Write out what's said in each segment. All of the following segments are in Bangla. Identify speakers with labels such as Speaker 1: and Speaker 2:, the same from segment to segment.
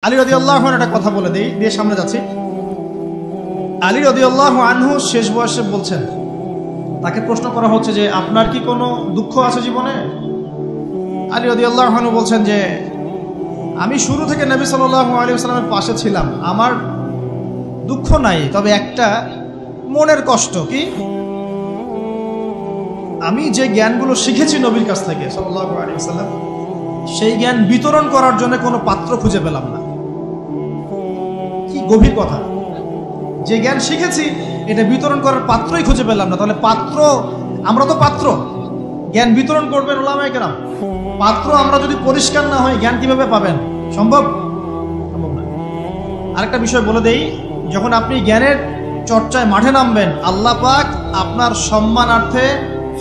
Speaker 1: আলী রাদিয়াল্লাহু আনহু একটা কথা বলে দিয়ে সামনে যাচ্ছি। আলী রাদিয়াল্লাহু আনহু শেষ বয়সে বলছেন, তাকে প্রশ্ন করা হচ্ছে যে আপনার কি কোনো দুঃখ আছে জীবনে? আলী রাদিয়াল্লাহু আনহু বলছেন যে আমি শুরু থেকে নবী সাল্লাল্লাহু আলাইহি ওয়াসাল্লামের পাশে ছিলাম, আমার দুঃখ নাই, তবে একটা মনের কষ্ট। কি? আমি যে জ্ঞানগুলো শিখেছি নবীর কাছ থেকে সাল্লাল্লাহু আলাইহি ওয়াসাল্লাম, সেই জ্ঞান বিতরণ করার জন্য কোনো পাত্র খুঁজে পেলাম না। কি গভীর কথা! যে জ্ঞান শিখেছি এটা বিতরণ করার পাত্রই খুঁজে পেলাম না। তাহলে পাত্র, আমরা তো পাত্র, জ্ঞান বিতরণ করবেন উলামায়ে কেরাম। পাত্র আমরা যদি পরিষ্কার না হই, জ্ঞান কিভাবে পাবেন? সম্ভব না। আরেকটা বিষয় বলে দেই, যখন আপনি জ্ঞানের চর্চায় মাঠে নামবেন, আল্লাহ পাক আপনার সম্মানার্থে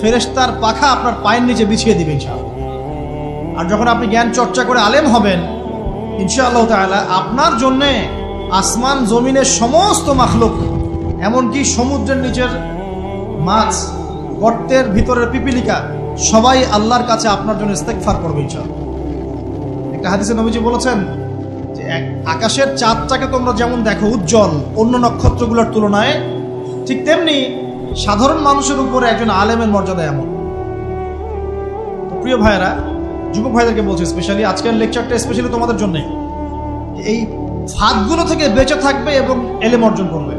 Speaker 1: ফেরেশতার পাখা আপনার পায়ের নিচে বিছিয়ে দিবেন ইনশাআল্লাহ। আর যখন আপনি জ্ঞান চর্চা করে আলেম হবেন ইনশাআল্লাহ তাআলা, আপনার জন্যে আসমান জমিনের সমস্ত মাখলুক, এমনকি সমুদ্রের নিচের মাছ, গর্তের ভিতরের পিপিলিকা, সবাই আল্লাহর কাছে আপনার জন্য ইস্তেগফার করবে ইনশাআল্লাহ। একটা হাদিসে নবীজি বলেছেন যে আকাশের চাঁদটাকে তোমরা যেমন দেখো উজ্জ্বল অন্য নক্ষত্রগুলোর তুলনায়, ঠিক তেমনি সাধারণ মানুষের উপরে একজন আলেমের মর্যাদা এমন। তো প্রিয় ভাইয়েরা, যুবক ভাইদেরকে বলছি, স্পেশালি আজকের লেকচারটা স্পেশালি তোমাদের জন্যই, এই ফাঁদগুলো থেকে বেঁচে থাকবে এবং এলেম অর্জন করবে।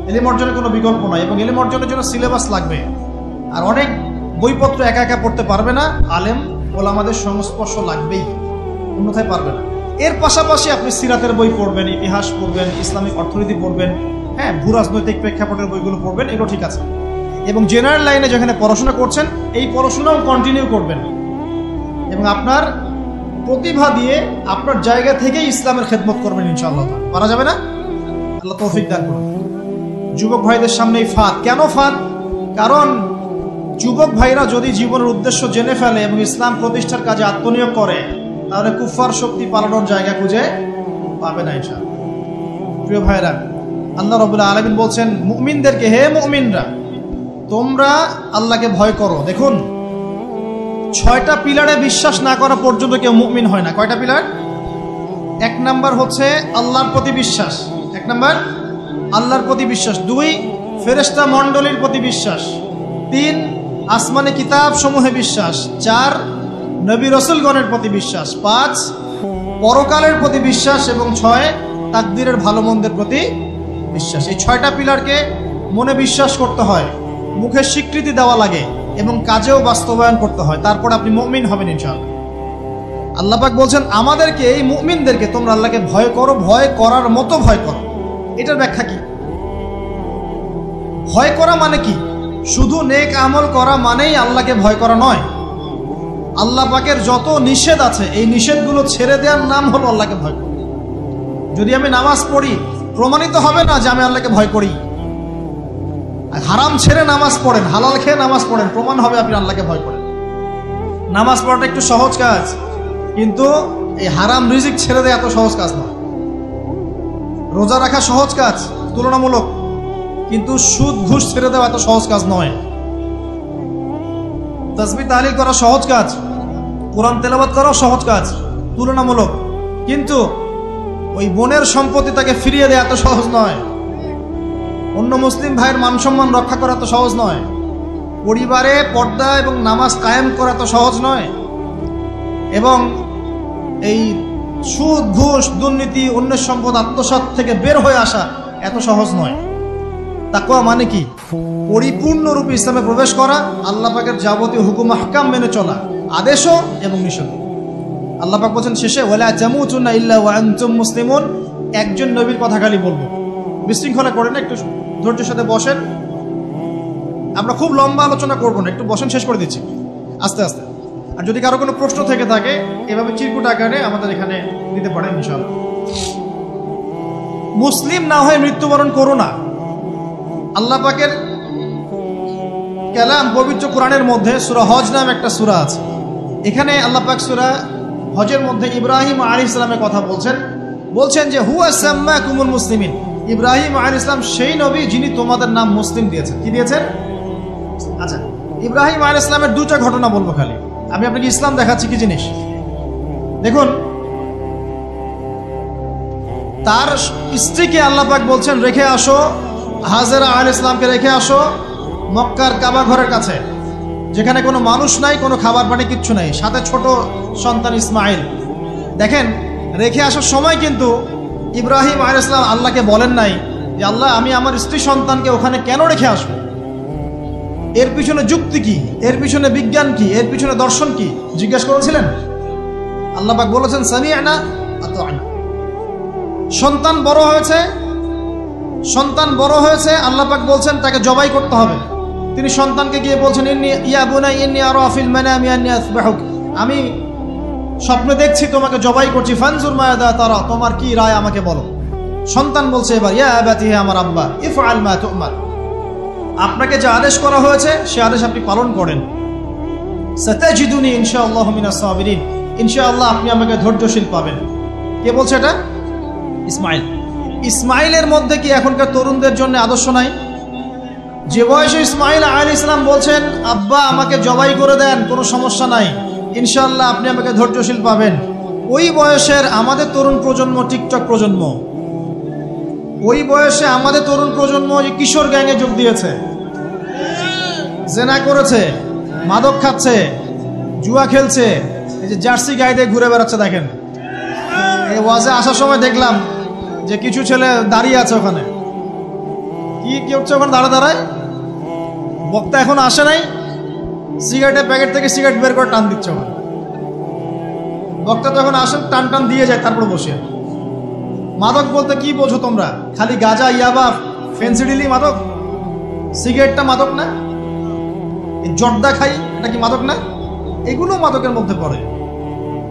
Speaker 1: এলেম অর্জনের কোনো বিকল্প নয়, এবং এলেম অর্জনের জন্য সিলেবাস লাগবে। আর অনেক বইপত্র একা একা পড়তে পারবে না, আলেম ওলামাদের সংস্পর্শ লাগবেই, অন্যথায় পারবে না। এর পাশাপাশি আপনি সিরাতের বই পড়বেন, ইতিহাস পড়বেন, ইসলামিক অর্থনীতি পড়বেন, হ্যাঁ, ভূরাজনৈতিক প্রেক্ষাপটের বইগুলো পড়বেন, এগুলো ঠিক আছে। এবং জেনারেল লাইনে যেখানে পড়াশোনা করছেন, এই পড়াশোনাও কন্টিনিউ করবেন, এবং আপনার প্রতিভা দিয়ে আপনার জায়গা থেকেই ইসলামের খেদমত করবেন ইনশাআল্লাহ। পারা যাবে না? আল্লাহ তৌফিক দান করুন। যুবক ভাইদের সামনে এই ফাঁদ। কেন ফাঁদ? কারণ যুবক ভাইরা যদি জীবনের উদ্দেশ্য জেনে ফেলে এবং ইসলাম প্রতিষ্ঠার কাজে আত্মনিয়োগ করে, তাহলে কুফার শক্তি পালানোর জায়গা খুঁজে পাবে না ইনশাআল্লাহ। প্রিয় ভাইরা, আল্লাহ রাব্বুল আলামিন বলছেন মুমিনদেরকে, হে মুমিনরা, তোমরা আল্লাহকে ভয় করো। দেখুন, 6টা পিলারে বিশ্বাস না করা পর্যন্ত কেউ মুমিন হয় না। কয়টা পিলার? 1 নাম্বার হচ্ছে আল্লাহর প্রতি বিশ্বাস। 1 নাম্বার আল্লাহর প্রতি বিশ্বাস। 2 ফেরেশতা মণ্ডলীর প্রতি বিশ্বাস। 3 আসমানি কিতাব সমূহে বিশ্বাস। 4 নবী রাসূলগণের প্রতি বিশ্বাস। 5 পরকালের প্রতি বিশ্বাস, এবং 6 তাকদীরের ভালো মন্দের প্রতি বিশ্বাস। এই 6টা পিলারকে মনে বিশ্বাস করতে হয়, মুখে স্বীকৃতি দেওয়া লাগে, এবং কাজেও বাস্তবায়ন করতে হয়। তারপর আপনি মুমিন হবেন ইনশাআল্লাহ। আল্লাহ পাক বলছেন আমাদেরকে, এই মুমিনদেরকে, তোমরা আল্লাহকে ভয় করো, ভয় করার মতো ভয় করো। এটার ব্যাখ্যা কি? ভয় করা মানে কি? শুধু নেক আমল করা মানেই আল্লাহকে ভয় করা নয়। আল্লাহ পাকের যত নিষেধ আছে, এই নিষেধগুলো ছেড়ে দেওয়ার নাম হলো আল্লাহকে ভয় করা। যদি আমি নামাজ পড়ি, প্রমাণিত হবে না যে আমি আল্লাহকে ভয় করি। হারাম ছেড়ে নামাজ পড়েন, হালাল খেয়ে নামাজ পড়েন, প্রমাণ হবে আপনি আল্লাহকে ভয় করেন। নামাজ পড়াটা একটু সহজ কাজ, কিন্তু এই হারাম রিজিক ছেড়ে দেওয়া এত সহজ কাজ নয়। রোজা রাখা সহজ কাজ তুলনামূলক, কিন্তু সুদ ঘুষ ছেড়ে দেওয়া এত সহজ কাজ নয়। তাসবিহ তাহলিল করা সহজ কাজ, কোরআন তেলাওয়াত করাও সহজ কাজ তুলনামূলক, কিন্তু ওই বোনের সম্পত্তি তাকে ফিরিয়ে দেওয়া এত সহজ নয়। অন্য মুসলিম ভাইয়ের মান সম্মান রক্ষা করা তো সহজ নয়। পরিবারে পর্দা এবং নামাজ কায়েম করা তো সহজ নয়। এবং এই সুদ ঘুষ দুর্নীতি অন্যের সম্পদ আত্মসাৎ থেকে বের হয়ে আসা এত সহজ নয়। তাকওয়া মানে কি? পরিপূর্ণরূপে ইসলামে প্রবেশ করা, আল্লাহ পাকের যাবতীয় হুকুম আহকাম মেনে চলা, আদেশও এবং নিষেধ। আল্লাহ পাক বলেন শেষে, ওয়ালা তামুতুন্না ইল্লা ওয়া আনতুম মুসলিমুন। একজন নবীর কথা খালি বলবো, বিশৃঙ্খলা করেন, একটু ধৈর্যের সাথে বসেন। আমরা খুব লম্বা আলোচনা করবো না, একটু বসেন, শেষ করে দিচ্ছি আস্তে আস্তে। আর যদি কারো কোনো প্রশ্ন থেকে থাকে, এভাবে চিরকুট আকারে আমাদের এখানে দিতে পারেন ইনশাআল্লাহ। মুসলিম না হয়ে মৃত্যুবরণ করো না। আল্লাহ পাকের কালাম পবিত্র কোরআনের মধ্যে সূরা হজ নাম একটা সূরা আছে। এখানে আল্লাহ পাক সূরা হজের মধ্যে ইব্রাহিম আলাইহিস সালামের কথা বলছেন যে হুয়া সাম্মাকুমুল মুসলিমিন। ইব্রাহিম আলাইহিস সালাম সেই নবী যিনি তোমাদের নাম মুসলিম দিয়েছেন। কি দিয়েছেন? আচ্ছা, ইব্রাহিম আলাইহিস সালামের 2টা ঘটনা বলবো খালি। আমি আপনাকে ইসলাম দেখাচ্ছি কি জিনিস। দেখুন, তার স্ত্রীকে আল্লাহ পাক বলছেন রেখে আসো, হাজেরা আলাইহিস সালামকে রেখে আসো মক্কার কাবা ঘরের কাছে, যেখানে কোনো মানুষ নাই, কোনো খাবার পানি কিচ্ছু নাই, সাথে ছোট সন্তান ইসমাইল। দেখেন, রেখে আসার সময় কিন্তু ইব্রাহিম আলাইহিস সালাম আল্লাহকে বলেন নাই যে আল্লাহ আমি আমার স্ত্রী সন্তানকে ওখানে কেন রেখে আসবো, এর পিছনে যুক্তি কি, এর পিছনে বিজ্ঞান কি, এর পিছনে দর্শন কি জিজ্ঞাসা করেছিলেন? আল্লাহ পাক বলেছেন সামি'না আতা'না। সন্তান বড় হয়েছে, আল্লাহ পাক বলছেন তাকে জবাই করতে হবে। তিনি সন্তানকে গিয়ে বলছেন ইয়া বুনাই ইন্নী আরা ফিল মানামি আন্নী আসবাহুক, আমি স্বপ্নে দেখছি তোমাকে জবাই করছি, ফানজুর মায়াদা তারা, তোমার কি রায় আমাকে বলো। সন্তান বলছে এবার ইয়া আবাতি, হে আমার আব্বা, ইফআল মা তু'মার, আপনাকে যে আদেশ করা হয়েছে সে আদেশ আপনি পালন করেন। সাতাজিদুনি ইনশাআল্লাহু মিনাস সাবিরিন, ইনশাআল্লাহ আপনি আমাকে ধৈর্যশীল পাবেন। কে বলছে এটা? ইসমাইল। ইসমাইলের মধ্যে কি এখনকার তরুণদের জন্য আদর্শ নাই? যে বয়সে ইসমাইল আলাইহিস সালাম বলছেন আব্বা আমাকে জবাই করে দেন, কোনো সমস্যা নাই, ইনশাআল্লাহ আপনি আমাকে ধৈর্যশীল পাবেন, ওই বয়সের আমাদের তরুণ প্রজন্ম, টিকটক প্রজন্ম, ওই বয়সে আমাদের তরুণ প্রজন্ম কিশোর গ্যাংয়ে যোগ দিয়েছে, জেনা করেছে, মাদক খাচ্ছে, জুয়া খেলছে, এই যে জার্সি গায়ে দিয়ে ঘুরে বেড়াচ্ছে। দেখেন, এই ওয়াজে আসার সময় দেখলাম যে কিছু ছেলে দাঁড়িয়ে আছে ওখানে, কি হচ্ছে ওখানে দাঁড়ায়, বক্তা এখন আসে নাই, সিগারেটের প্যাকেট থেকে সিগারেট বের করে টান দিচ্ছে ওখানে। বক্তা তো এখন আসেন, টান দিয়ে যায়, তারপর বসে। মাদক বলতে কি বোঝো তোমরা? খালি গাঁজা, ইয়াবা, ফেন্সিডিলি মাদক? সিগারেটটা মাদক না? এই জর্দা খাই, এটা কি মাদক না? এগুলো মাদকের মধ্যে পড়ে,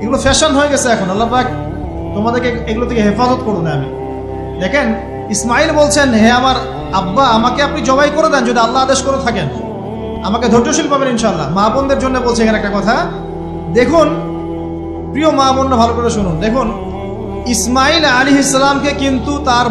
Speaker 1: এগুলো ফ্যাশন হয়ে গেছে এখন। আল্লাহ পাক তোমাদেরকে এগুলো থেকে হেফাজত করুন। আমি দেখেন, ইসমাইল বলছেন হে আমার আব্বা আমাকে আপনি জবাই করে দেন, যদি আল্লাহ আদেশ করে থাকেন, আমাকে ধৈর্যশীল পাবেন ইনশাআল্লাহ। মা বোনদের জন্য বলছে এখানে একটা কথা, দেখুন প্রিয় মা বোনরা ভালো করে শুনুন। দেখুন, ইসমাইল আলাইহিস সালামকে কিন্তু তার